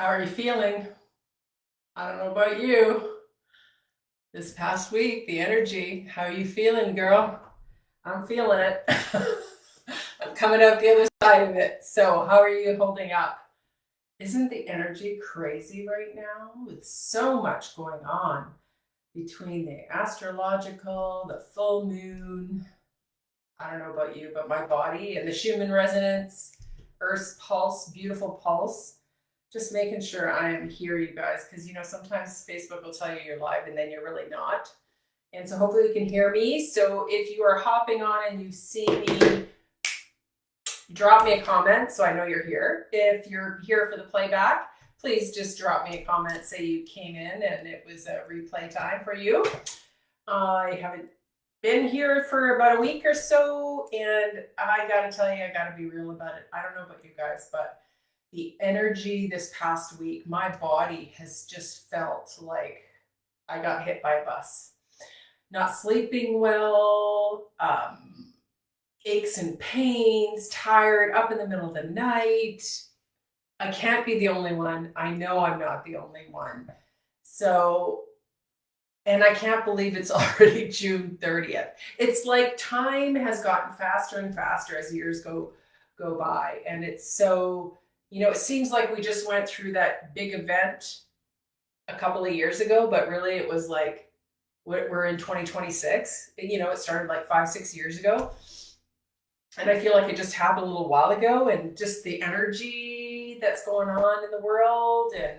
How are you feeling? I don't know about you. This past week, the energy. How are you feeling, girl? I'm feeling it. I'm coming out the other side of it. So, how are you holding up? Isn't the energy crazy right now with so much going on between the astrological, the full moon? I don't know about you, but my body and the Schumann resonance, Earth's pulse, beautiful pulse. Just making sure I am here, you guys, because sometimes Facebook will tell you you're live and then you're really not. And so hopefully you can hear me. So if you are hopping on and you see me, drop me a comment so I know you're here. If you're here for the playback, please just drop me a comment, say you came in and it was a replay time for you. I haven't been here for about a week or so, and I gotta tell you, I gotta be real about it. I don't know about you guys, but the energy this past week, my body has just felt like I got hit by a bus. Not sleeping well, aches and pains, tired, up in the middle of the night. I can't be the only one. I know I'm not the only one. So, and I can't believe it's already June 30th. It's like time has gotten faster and faster as years go by. And it's so, it seems like we just went through that big event a couple of years ago, but really it was like we're in 2026. It started like 5, 6 years ago. And I feel like it just happened a little while ago, and just the energy that's going on in the world, and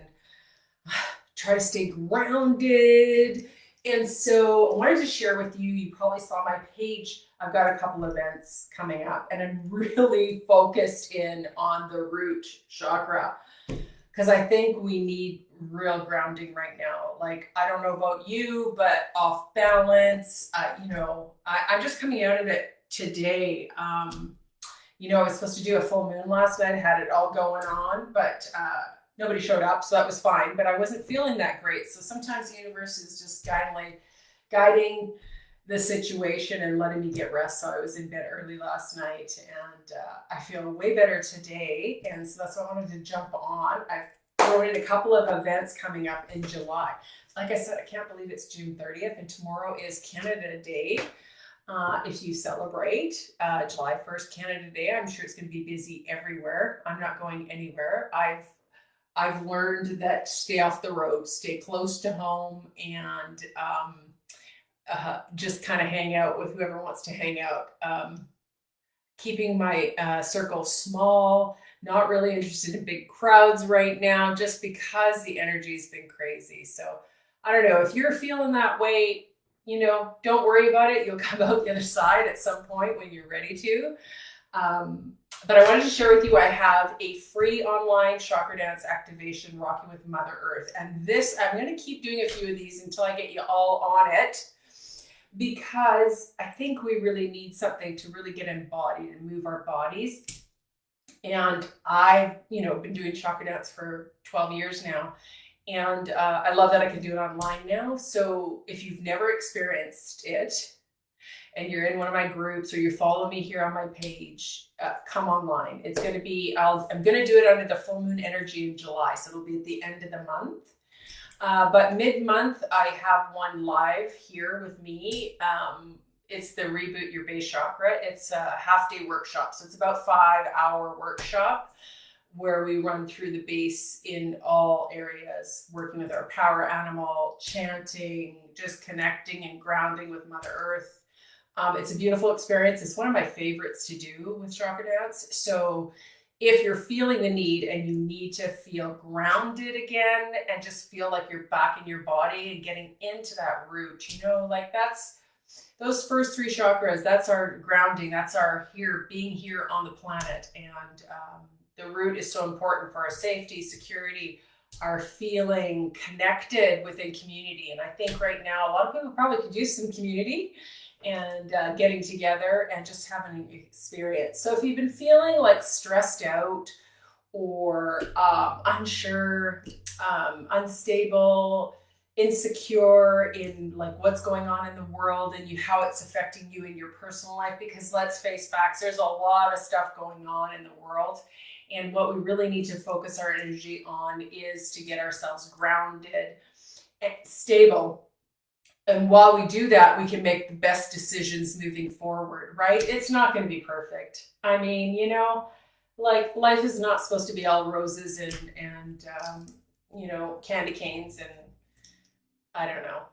try to stay grounded. And so I wanted to share with you, you probably saw my page, I've got a couple events coming up, and I'm really focused in on the root chakra because I think we need real grounding right now. Like, I don't know about you, but off balance, I'm just coming out of it today. I was supposed to do a full moon last night, I had it all going on, but nobody showed up, so that was fine. But I wasn't feeling that great. So sometimes the universe is just guiding the situation and letting me get rest. So I was in bed early last night, and I feel way better today. And so that's why I wanted to jump on. I've thrown in a couple of events coming up in July. Like I said, I can't believe it's June 30th, and tomorrow is Canada Day. If you celebrate July 1st, Canada Day, I'm sure it's going to be busy everywhere. I'm not going anywhere. I've learned that stay off the road, stay close to home, and just kind of hang out with whoever wants to hang out. Keeping my circle small, not really interested in big crowds right now, just because the energy's been crazy. So I don't know if you're feeling that way. Don't worry about it. You'll come out the other side at some point when you're ready to. But I wanted to share with you, I have a free online chakra dance activation, Rocking with Mother Earth. And this, I'm going to keep doing a few of these until I get you all on it, because I think we really need something to really get embodied and move our bodies. And I've, been doing chakra dance for 12 years now. And I love that I can do it online now. So if you've never experienced it and you're in one of my groups or you follow me here on my page, come online. It's going to be, I'm going to do it under the full moon energy in July. So it'll be at the end of the month. But mid-month, I have one live here with me. It's the Reboot Your Base Chakra. It's a half-day workshop. So it's about 5-hour workshop where we run through the base in all areas, working with our power animal, chanting, just connecting and grounding with Mother Earth. It's a beautiful experience. It's one of my favorites to do with chakra dance. So if you're feeling the need and you need to feel grounded again and just feel like you're back in your body and getting into that root, that's those first 3 chakras, that's our grounding, that's our being here on the planet. And the root is so important for our safety, security, our feeling connected within community. And I think right now, a lot of people probably could use some community and getting together and just having an experience. So if you've been feeling like stressed out or unsure, unstable, insecure in like what's going on in the world and how it's affecting you in your personal life, because let's face facts, there's a lot of stuff going on in the world, and what we really need to focus our energy on is to get ourselves grounded and stable. And while we do that, we can make the best decisions moving forward, right? It's not going to be perfect. I mean, like life is not supposed to be all roses and candy canes and I don't know.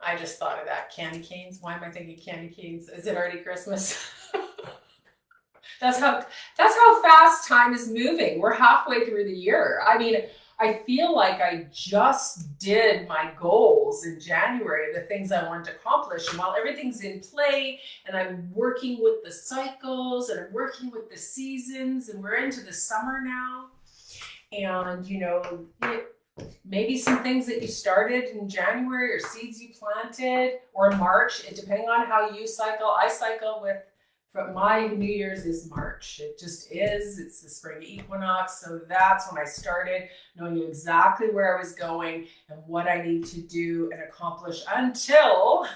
I just thought of that. Candy canes. Why am I thinking candy canes? Is it already Christmas? That's how fast time is moving. We're halfway through the year. I mean, I feel like I just did my goals in January, the things I wanted to accomplish. And while everything's in play and I'm working with the cycles and I'm working with the seasons and we're into the summer now, and maybe some things that you started in January or seeds you planted or March, depending on how you cycle. I cycle with, from my New Year's is March. It just is. It's the spring equinox. So that's when I started knowing exactly where I was going and what I need to do and accomplish until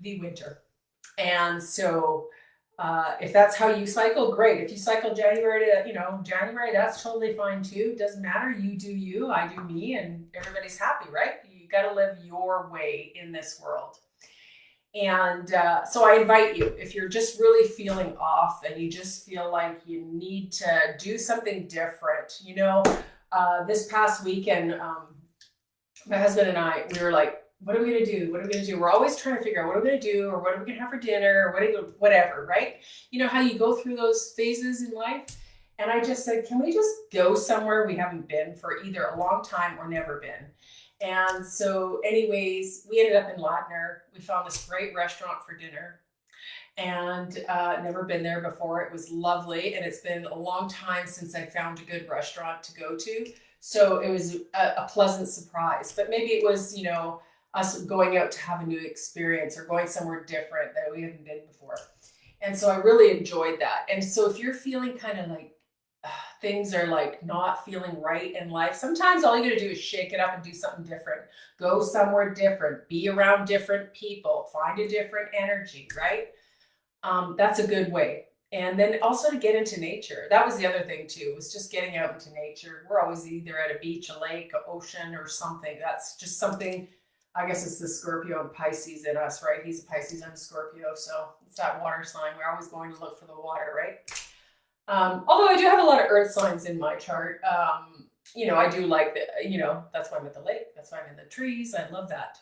the winter. And so if that's how you cycle, great. If you cycle January to, January, that's totally fine too. It doesn't matter. You do you, I do me, and everybody's happy, right? You got to live your way in this world. And so I invite you, if you're just really feeling off and you just feel like you need to do something different, this past weekend, my husband and I, we were like, what are we going to do? What are we going to do? We're always trying to figure out what are we going to do or what are we going to have for dinner or whatever, right? You know how you go through those phases in life? And I just said, can we just go somewhere we haven't been for either a long time or never been? And so anyways, we ended up in Ladner. We found this great restaurant for dinner and never been there before. It was lovely. And it's been a long time since I found a good restaurant to go to. So it was a pleasant surprise, but maybe it was, us going out to have a new experience or going somewhere different that we haven't been before. And so I really enjoyed that. And so if you're feeling kind of like things are like not feeling right in life, sometimes all you got to do is shake it up and do something different. Go somewhere different, be around different people, find a different energy, right? That's a good way. And then also to get into nature. That was the other thing too, was just getting out into nature. We're always either at a beach, a lake, an ocean, or something. That's just something. I guess it's the Scorpio and Pisces in us, right? He's a Pisces, I'm a Scorpio, so it's that water sign. We're always going to look for the water, right? Although I do have a lot of earth signs in my chart. I do like that's why I'm at the lake. That's why I'm in the trees. I love that.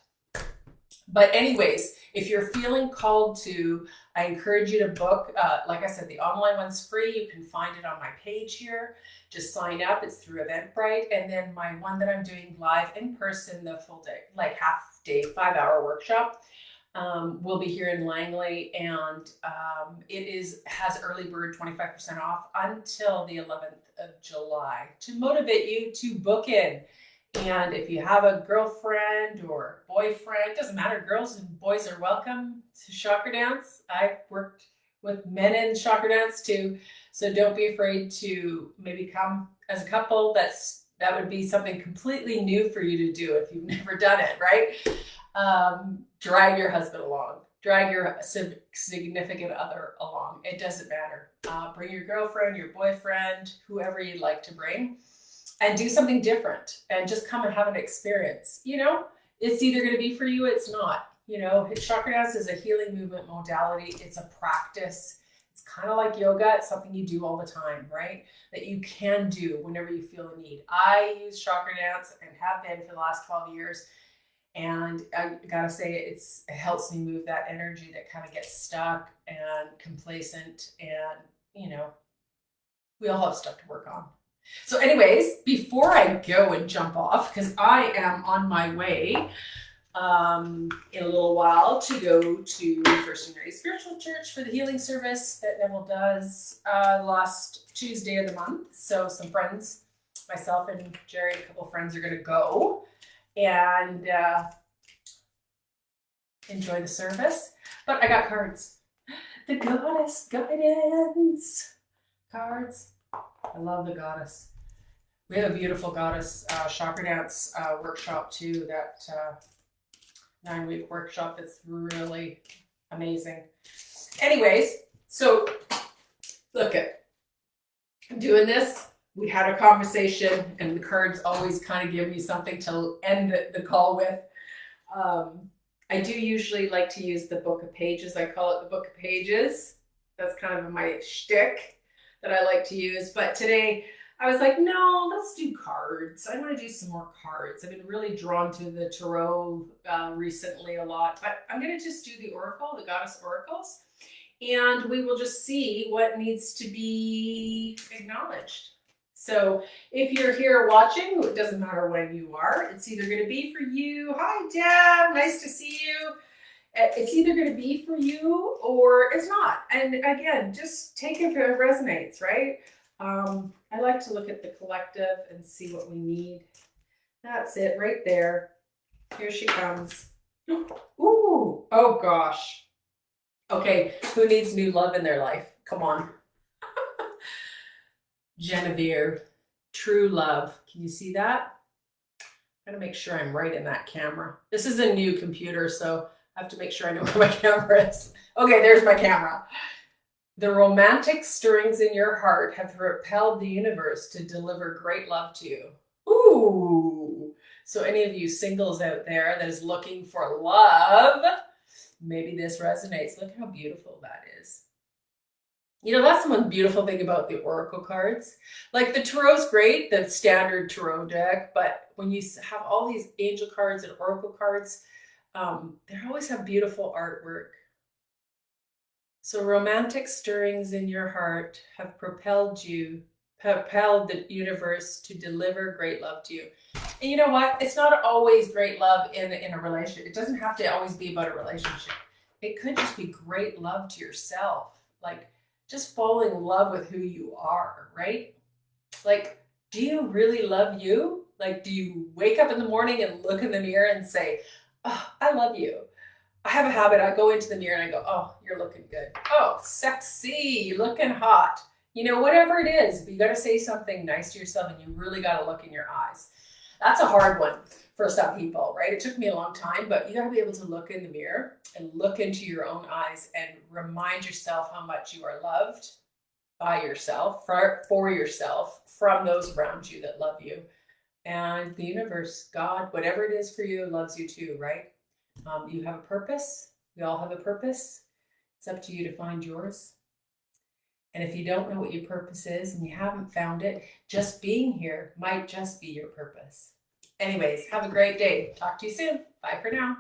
But anyways, if you're feeling called to, I encourage you to book. Like I said, the online one's free. You can find it on my page here. Just sign up. It's through Eventbrite. And then my one that I'm doing live in person, the full day, like half day, 5-hour workshop, will be here in Langley. And it has early bird 25% off until the 11th of July to motivate you to book in. And if you have a girlfriend or boyfriend, doesn't matter, girls and boys are welcome to Chakra Dance. I've worked with men in Chakra Dance too, so don't be afraid to maybe come as a couple. That would be something completely new for you to do if you've never done it, right? Drag your husband along, drag your significant other along. It doesn't matter. Bring your girlfriend, your boyfriend, whoever you'd like to bring. And do something different and just come and have an experience. It's either going to be for you, it's not. Chakra Dance is a healing movement modality. It's a practice. It's kind of like yoga. It's something you do all the time, right? That you can do whenever you feel a need. I use Chakra Dance and have been for the last 12 years. And I gotta say, it helps me move that energy that kind of gets stuck and complacent. And, we all have stuff to work on. So anyways, before I go and jump off, because I am on my way in a little while to go to First Unity Spiritual Church for the healing service that Neville does last Tuesday of the month. So some friends, myself and Jerry, a couple of friends are going to go and enjoy the service. But I got cards. The Goddess Guidance cards. I love the Goddess. We have a beautiful goddess chakra dance workshop too. That 9-week workshop. It's really amazing. Anyways, so look at doing this. We had a conversation, and the cards always kind of give me something to end the call with. I do usually like to use the Book of Pages. I call it the Book of Pages. That's kind of my shtick that I like to use. But today I was like, no, let's do cards. I want to do some more cards. I've been really drawn to the tarot recently a lot. But I'm going to just do the oracle, the goddess oracles. And we will just see what needs to be acknowledged. So if you're here watching, it doesn't matter when you are, it's either going to be for you. Hi, Deb. Nice to see you. It's either going to be for you or it's not. And again, just take it if it resonates, right? I like to look at the collective and see what we need. That's it right there. Here she comes. Ooh, oh gosh. Okay, who needs new love in their life? Come on. Genevieve, true love. Can you see that? I gotta make sure I'm right in that camera. This is a new computer, so I have to make sure I know where my camera is. Okay, there's my camera. The romantic stirrings in your heart have propelled the universe to deliver great love to you. Ooh. So any of you singles out there that is looking for love, maybe this resonates. Look how beautiful that is. You know, that's the one beautiful thing about the oracle cards. Like the tarot's great, the standard tarot deck, but when you have all these angel cards and oracle cards, they always have beautiful artwork. So romantic stirrings in your heart have propelled the universe to deliver great love to you. And you know what? It's not always great love in a relationship. It doesn't have to always be about a relationship. It could just be great love to yourself. Like just falling in love with who you are, right? Like, do you really love you? Like, do you wake up in the morning and look in the mirror and say, oh, I love you? I have a habit. I go into the mirror and I go, oh, you're looking good. Oh, sexy, you're looking hot. You know, whatever it is, but you got to say something nice to yourself and you really got to look in your eyes. That's a hard one for some people, right? It took me a long time, but you got to be able to look in the mirror and look into your own eyes and remind yourself how much you are loved by yourself, for yourself, from those around you that love you. And the universe, God, whatever it is for you, loves you too, right? You have a purpose. We all have a purpose. It's up to you to find yours. And if you don't know what your purpose is and you haven't found it, just being here might just be your purpose. Anyways, have a great day. Talk to you soon. Bye for now.